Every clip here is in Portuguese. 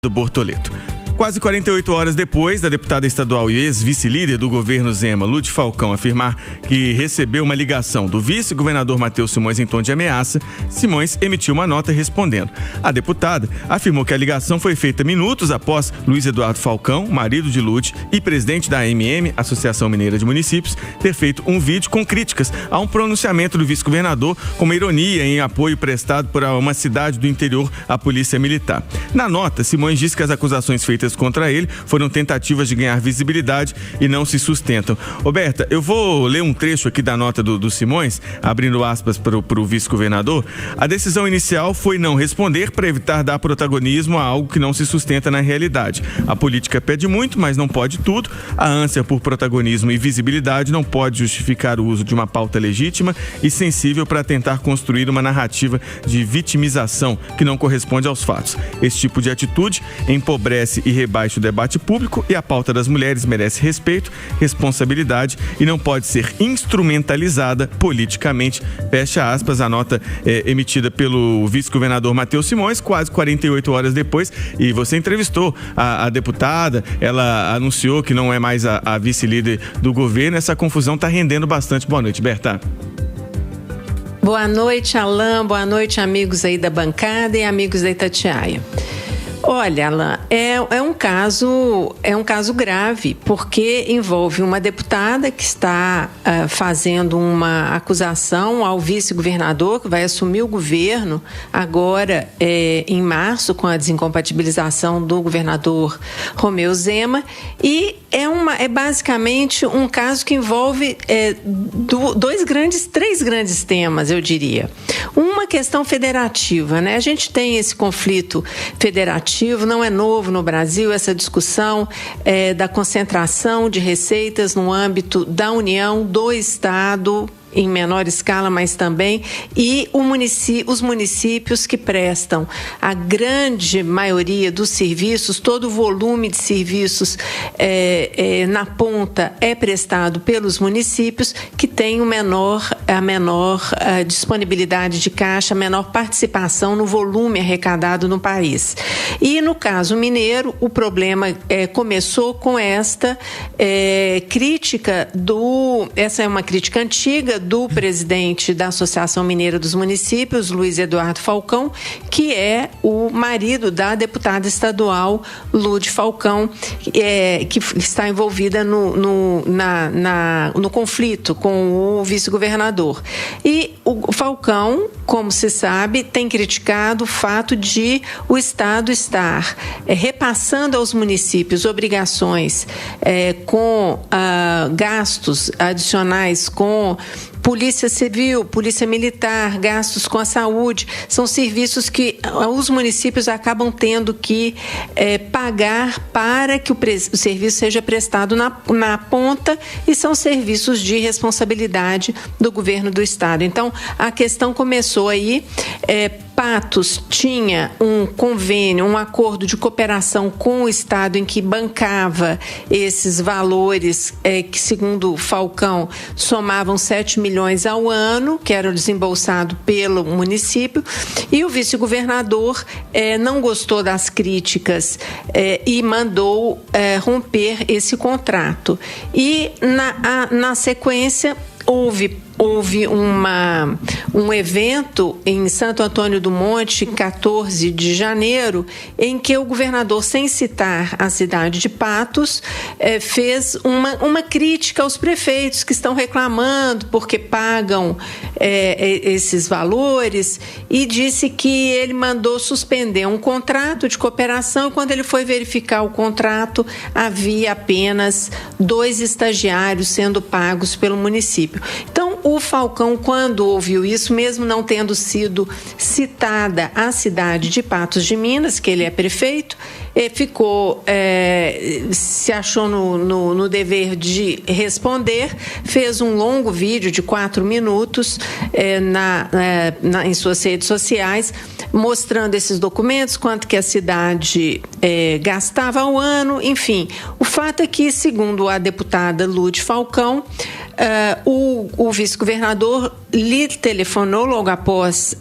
do Bortoleto. Quase 48 horas depois da deputada estadual e ex-vice-líder do governo Zema, Lúcia Falcão, afirmar que recebeu uma ligação do vice-governador Matheus Simões em tom de ameaça, Simões emitiu uma nota respondendo. A deputada afirmou que a ligação foi feita minutos após Luiz Eduardo Falcão, marido de Lúcia e presidente da AMM, Associação Mineira de Municípios, ter feito um vídeo com críticas a um pronunciamento do vice-governador com uma ironia em apoio prestado por uma cidade do interior à polícia militar. Na nota, Simões disse que as acusações feitas contra ele foram tentativas de ganhar visibilidade e não se sustentam. Roberta, eu vou ler um trecho aqui da nota do Simões, abrindo aspas para o vice-governador. A decisão inicial foi não responder para evitar dar protagonismo a algo que não se sustenta na realidade. A política pede muito, mas não pode tudo. A ânsia por protagonismo e visibilidade não pode justificar o uso de uma pauta legítima e sensível para tentar construir uma narrativa de vitimização que não corresponde aos fatos. Esse tipo de atitude empobrece e rebaixa o debate público e a pauta das mulheres merece respeito, responsabilidade e não pode ser instrumentalizada politicamente. Fecha aspas, a nota emitida pelo vice-governador Matheus Simões, quase 48 horas depois. E você entrevistou a deputada, ela anunciou que não é mais a vice-líder do governo. Essa confusão está rendendo bastante. Boa noite, Berta. Boa noite, Alain. Boa noite, amigos aí da bancada e amigos da Itatiaia. Olha, Alain, é um caso grave, porque envolve uma deputada que está fazendo uma acusação ao vice-governador, que vai assumir o governo agora em março, com a desincompatibilização do governador Romeu Zema, e é basicamente um caso que envolve três grandes temas, eu diria. Uma questão federativa, né? A gente tem esse conflito federativo, não é novo no Brasil, essa discussão da concentração de receitas no âmbito da União, do Estado, em menor escala, mas também, e os municípios que prestam a grande maioria dos serviços, todo o volume de serviços na ponta é prestado pelos municípios, que têm a menor disponibilidade de caixa, a menor participação no volume arrecadado no país. E no caso mineiro, o problema começou com esta crítica essa é uma crítica antiga do presidente da Associação Mineira dos Municípios, Luiz Eduardo Falcão, que é o marido da deputada estadual Lúcia Falcão, que está envolvida no conflito com o vice-governador. E o Falcão, como se sabe, tem criticado o fato de o Estado estar repassando aos municípios obrigações com gastos adicionais com Polícia Civil, Polícia Militar, gastos com a saúde, são serviços que os municípios acabam tendo que pagar para que o serviço seja prestado na ponta, e são serviços de responsabilidade do governo do Estado. Então, a questão começou aí. Patos tinha um convênio, um acordo de cooperação com o Estado em que bancava esses valores que, segundo Falcão, somavam 7 milhões ao ano, que eram desembolsados pelo município, e o vice-governador não gostou das críticas e mandou romper esse contrato. E, na sequência, houve um evento em Santo Antônio do Monte, 14 de janeiro, em que o governador, sem citar a cidade de Patos, fez uma crítica aos prefeitos que estão reclamando porque pagam esses valores, e disse que ele mandou suspender um contrato de cooperação, e quando ele foi verificar o contrato, havia apenas 2 estagiários sendo pagos pelo município. Então, o Falcão, quando ouviu isso, mesmo não tendo sido citada a cidade de Patos de Minas, que ele é prefeito, se achou no dever de responder, fez um longo vídeo de 4 minutos em suas redes sociais, mostrando esses documentos, quanto que a cidade gastava ao ano, enfim. O fato é que, segundo a deputada Lúcia Falcão, o vice-governador lhe telefonou logo após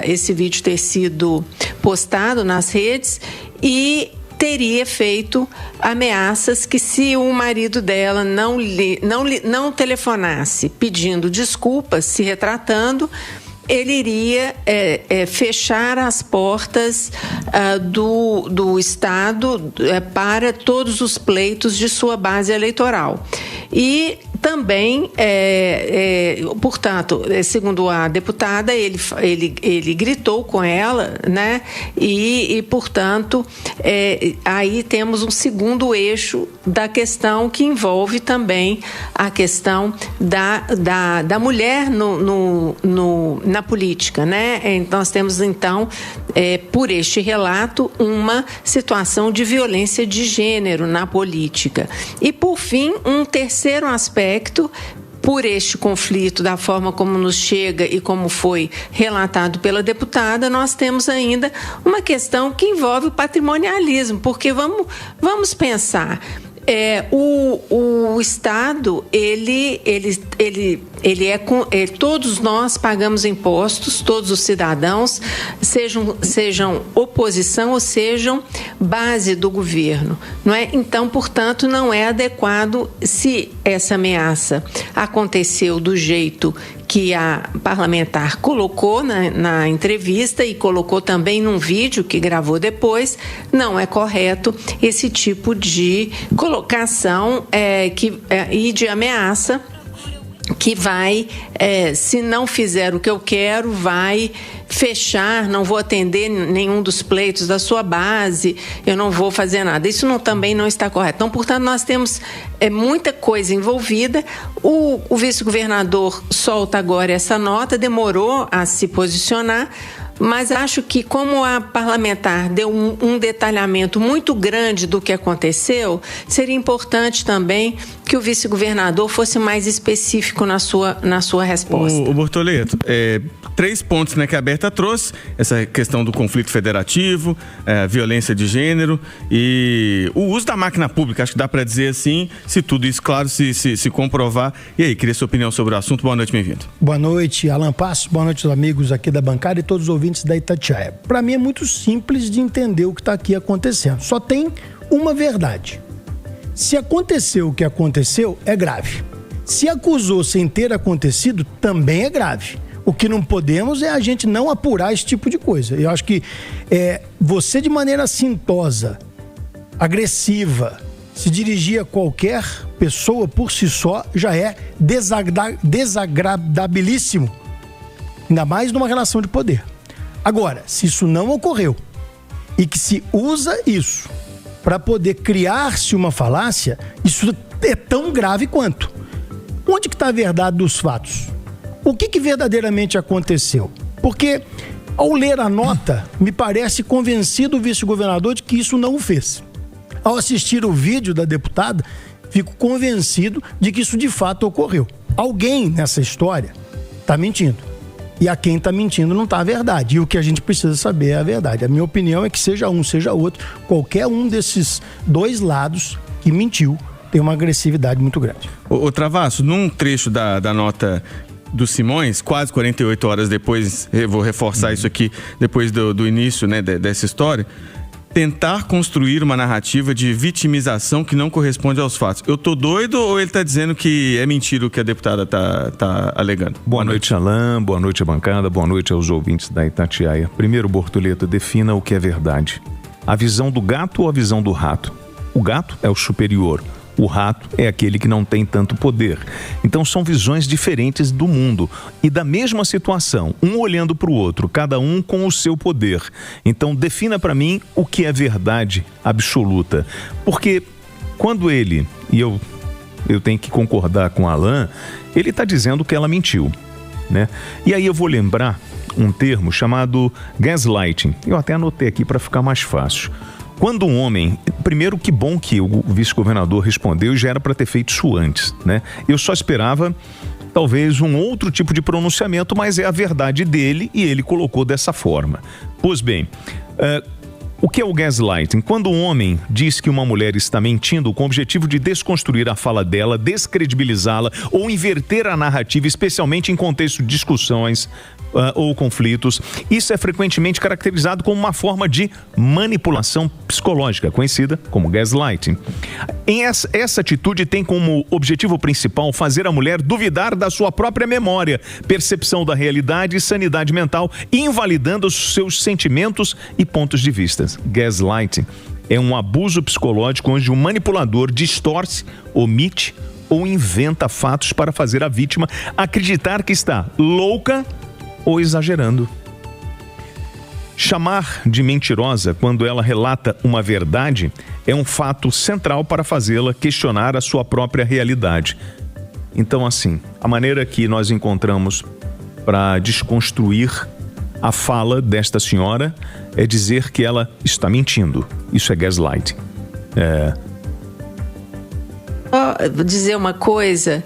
esse vídeo ter sido postado nas redes e teria feito ameaças que, se o marido dela não telefonasse pedindo desculpas, se retratando, ele iria fechar as portas do Estado para todos os pleitos de sua base eleitoral. E também, portanto, segundo a deputada, ele gritou com ela, né? E portanto, aí temos um segundo eixo da questão que envolve também a questão da mulher na política, né? Nós temos, então, por este relato, uma situação de violência de gênero na política. E, por fim, um terceiro aspecto, por este conflito, da forma como nos chega e como foi relatado pela deputada, nós temos ainda uma questão que envolve o patrimonialismo, porque vamos pensar. O Estado, todos nós pagamos impostos, todos os cidadãos, sejam oposição ou sejam base do governo, não é? Então, portanto, não é adequado, se essa ameaça aconteceu do jeito que a parlamentar colocou na entrevista e colocou também num vídeo que gravou depois, não é correto esse tipo de colocação e de ameaça que vai, se não fizer o que eu quero, vai fechar, não vou atender nenhum dos pleitos da sua base, eu não vou fazer nada. Isso também não está correto. Então, portanto, nós temos muita coisa envolvida. O vice-governador solta agora essa nota, demorou a se posicionar, mas acho que, como a parlamentar deu um detalhamento muito grande do que aconteceu, seria importante também que o vice-governador fosse mais específico na sua resposta. O Bortoleto, 3 pontos, né, que a Berta trouxe: essa questão do conflito federativo, violência de gênero e o uso da máquina pública. Acho que dá para dizer assim, se tudo isso, claro, se comprovar. E aí, queria sua opinião sobre o assunto. Boa noite, bem-vindo. Boa noite, Alan Passos. Boa noite aos amigos aqui da bancada e todos os ouvintes da Itatiaia. Para mim é muito simples de entender o que está aqui acontecendo. Só tem uma verdade. Se aconteceu o que aconteceu, é grave. Se acusou sem ter acontecido, também é grave. O que não podemos é a gente não apurar esse tipo de coisa. Eu acho que você, de maneira assintosa, agressiva, se dirigir a qualquer pessoa por si só, já é desagradabilíssimo. Ainda mais numa relação de poder. Agora, se isso não ocorreu e que se usa isso para poder criar-se uma falácia, isso é tão grave quanto. Onde que está a verdade dos fatos? O que verdadeiramente aconteceu? Porque, ao ler a nota, me parece convencido o vice-governador de que isso não o fez. Ao assistir o vídeo da deputada, fico convencido de que isso de fato ocorreu. Alguém nessa história está mentindo. E a quem está mentindo não está a verdade. E o que a gente precisa saber é a verdade. A minha opinião é que seja um, seja outro, qualquer um desses dois lados que mentiu tem uma agressividade muito grande. Ô Travasso, num trecho da nota do Simões, quase 48 horas depois, eu vou reforçar isso aqui, depois do início, né, dessa história, tentar construir uma narrativa de vitimização que não corresponde aos fatos. Eu tô doido ou ele tá dizendo que é mentira o que a deputada tá alegando? Boa noite, Alain. Boa noite, bancada. Boa noite aos ouvintes da Itatiaia. Primeiro, Bortoleto, defina o que é verdade. A visão do gato ou a visão do rato? O gato é o superior. O rato é aquele que não tem tanto poder. Então são visões diferentes do mundo e da mesma situação, um olhando para o outro, cada um com o seu poder. Então defina para mim o que é verdade absoluta. Porque quando ele, e eu tenho que concordar com Alain, ele está dizendo que ela mentiu, né? E aí eu vou lembrar um termo chamado gaslighting. Eu até anotei aqui para ficar mais fácil. Quando um homem, primeiro, que bom que o vice-governador respondeu e já era para ter feito isso antes, né? Eu só esperava talvez um outro tipo de pronunciamento, mas é a verdade dele e ele colocou dessa forma. Pois bem, o que é o gaslighting? Quando um homem diz que uma mulher está mentindo com o objetivo de desconstruir a fala dela, descredibilizá-la ou inverter a narrativa, especialmente em contexto de discussões ou conflitos. Isso é frequentemente caracterizado como uma forma de manipulação psicológica, conhecida como gaslighting. Essa atitude tem como objetivo principal fazer a mulher duvidar da sua própria memória, percepção da realidade e sanidade mental, invalidando os seus sentimentos e pontos de vista. Gaslighting é um abuso psicológico onde o manipulador distorce, omite ou inventa fatos para fazer a vítima acreditar que está louca ou exagerando. Chamar de mentirosa quando ela relata uma verdade é um fato central para fazê-la questionar a sua própria realidade. Então, assim, a maneira que nós encontramos para desconstruir a fala desta senhora é dizer que ela está mentindo. Isso é gaslighting. Vou dizer uma coisa.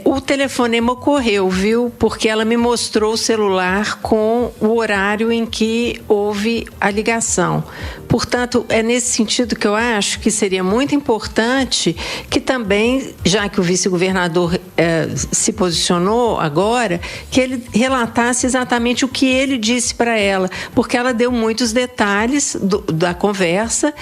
O telefonema ocorreu, viu? Porque ela me mostrou o celular com o horário em que houve a ligação. Portanto, é nesse sentido que eu acho que seria muito importante que também, já que o vice-governador se posicionou agora, que ele relatasse exatamente o que ele disse para ela, porque ela deu muitos detalhes da conversa.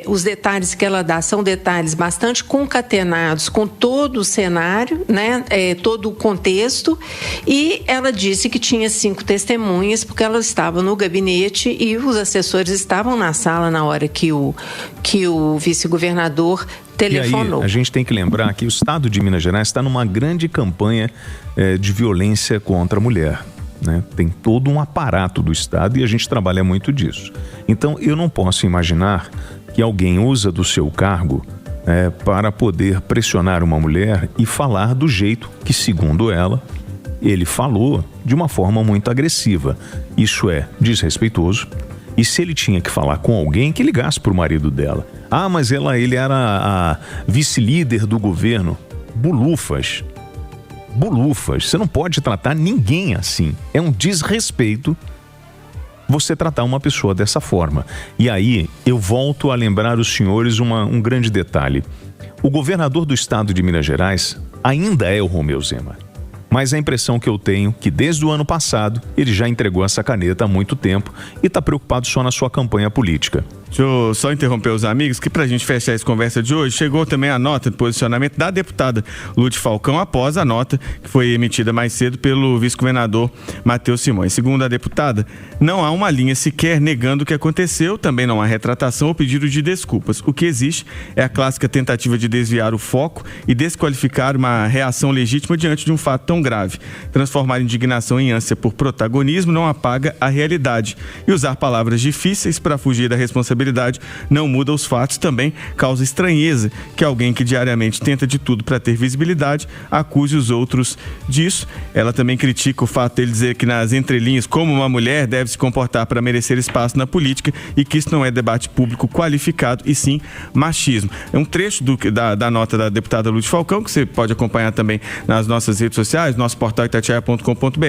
Os detalhes que ela dá são detalhes bastante concatenados com todo o cenário, né? Todo o contexto, e ela disse que tinha 5 testemunhas, porque ela estava no gabinete e os assessores estavam na sala na hora que o vice-governador telefonou. E aí, a gente tem que lembrar que o estado de Minas Gerais está numa grande campanha de violência contra a mulher, né? Tem todo um aparato do estado e a gente trabalha muito disso. Então, eu não posso imaginar que alguém usa do seu cargo para poder pressionar uma mulher e falar do jeito que, segundo ela, ele falou de uma forma muito agressiva. Isso é desrespeitoso. E se ele tinha que falar com alguém, que ligasse para o marido dela. Ah, mas ele era a vice-líder do governo. Bulufas. Você não pode tratar ninguém assim. É um desrespeito você tratar uma pessoa dessa forma. E aí, eu volto a lembrar os senhores um grande detalhe. O governador do estado de Minas Gerais ainda é o Romeu Zema. Mas a impressão que eu tenho é que desde o ano passado ele já entregou essa caneta há muito tempo e está preocupado só na sua campanha política. Deixa eu só interromper os amigos, que pra gente fechar essa conversa de hoje, chegou também a nota de posicionamento da deputada Lúcia Falcão após a nota que foi emitida mais cedo pelo vice-governador Matheus Simões. Segundo a deputada, não há uma linha sequer negando o que aconteceu, também não há retratação ou pedido de desculpas. O que existe é a clássica tentativa de desviar o foco e desqualificar uma reação legítima diante de um fato tão grave. Transformar indignação em ânsia por protagonismo não apaga a realidade. E usar palavras difíceis para fugir da responsabilidade não muda os fatos, também causa estranheza que alguém que diariamente tenta de tudo para ter visibilidade acuse os outros disso. Ela também critica o fato de ele dizer que nas entrelinhas como uma mulher deve se comportar para merecer espaço na política e que isso não é debate público qualificado e sim machismo. É um trecho da nota da deputada Lúcia Falcão que você pode acompanhar também nas nossas redes sociais, nosso portal itatiaia.com.br.